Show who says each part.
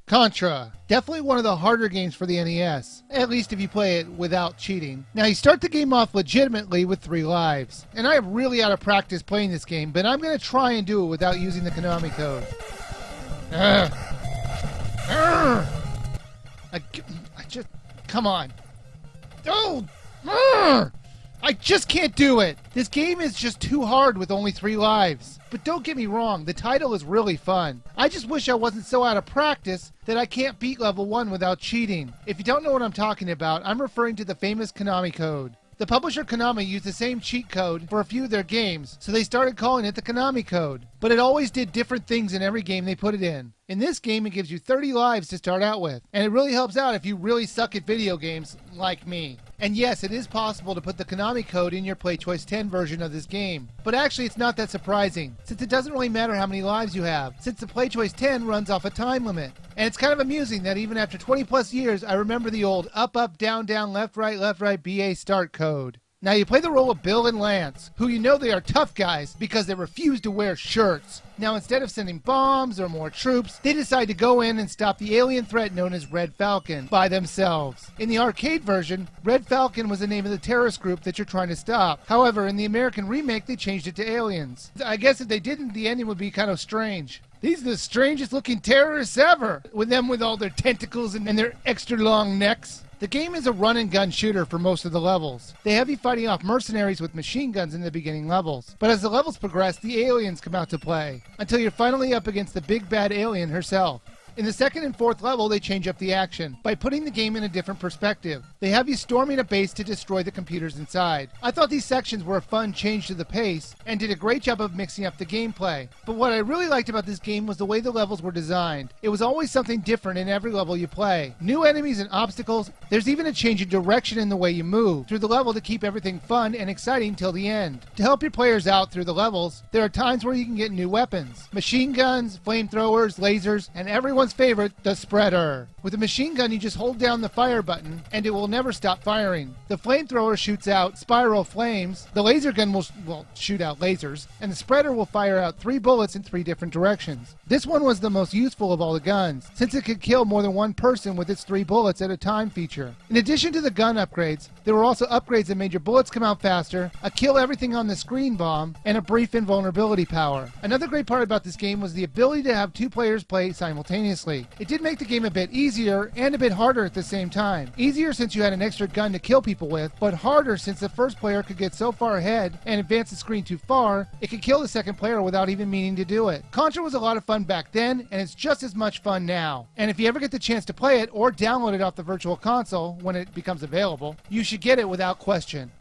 Speaker 1: Contra. Definitely one of the harder games for the NES, at least if you play it without cheating. Now you start the game off legitimately with 3 lives, and I am really out of practice playing this game, but I'm going to try and do it without using the Konami code. I just, come on. Oh! I just can't do it! This game is just too hard with only 3 lives. But don't get me wrong, the title is really fun. I just wish I wasn't so out of practice that I can't beat level 1 without cheating. If you don't know what I'm talking about, I'm referring to the famous Konami code. The publisher Konami used the same cheat code for a few of their games, so they started calling it the Konami code. But it always did different things in every game they put it in. In this game, it gives you 30 lives to start out with, and it really helps out if you really suck at video games, like me. And yes, it is possible to put the Konami code in your PlayChoice 10 version of this game. But actually, it's not that surprising, since it doesn't really matter how many lives you have, since the PlayChoice 10 runs off a time limit. And it's kind of amusing that even after 20 plus years, I remember the old up, up, down, down, left, right, BA start code. Now you play the role of Bill and Lance, who you know they are tough guys because they refuse to wear shirts. Now instead of sending bombs or more troops, they decide to go in and stop the alien threat known as Red Falcon by themselves. In the arcade version, Red Falcon was the name of the terrorist group that you're trying to stop. However, in the American remake, they changed it to aliens. I guess if they didn't, the ending would be kind of strange. These are the strangest looking terrorists ever, with them with all their tentacles and their extra long necks. The game is a run and gun shooter for most of the levels. They have you fighting off mercenaries with machine guns in the beginning levels. But as the levels progress, the aliens come out to play, until you're finally up against the big bad alien herself. In the second and fourth level, they change up the action by putting the game in a different perspective. They have you storming a base to destroy the computers inside. I thought these sections were a fun change to the pace and did a great job of mixing up the gameplay. But what I really liked about this game was the way the levels were designed. It was always something different in every level you play. New enemies and obstacles. There's even a change in direction in the way you move through the level to keep everything fun and exciting till the end. To help your players out through the levels, there are times where you can get new weapons. Machine guns, flamethrowers, lasers, and everyone's favorite, the spreader. With a machine gun, you just hold down the fire button and it will never stop firing. The flamethrower shoots out spiral flames, the laser gun will shoot out lasers, and the spreader will fire out 3 bullets in 3 different directions. This one was the most useful of all the guns, since it could kill more than one person with its 3 bullets at a time feature. In addition to the gun upgrades, there were also upgrades that made your bullets come out faster, a kill everything on the screen bomb, and a brief invulnerability power. Another great part about this game was the ability to have 2 players play simultaneously. It did make the game a bit easier and a bit harder at the same time. Easier since you had an extra gun to kill people with, but harder since the first player could get so far ahead and advance the screen too far, it could kill the second player without even meaning to do it. Contra was a lot of fun back then, and it's just as much fun now. And if you ever get the chance to play it or download it off the Virtual Console when it becomes available, you should get it without question.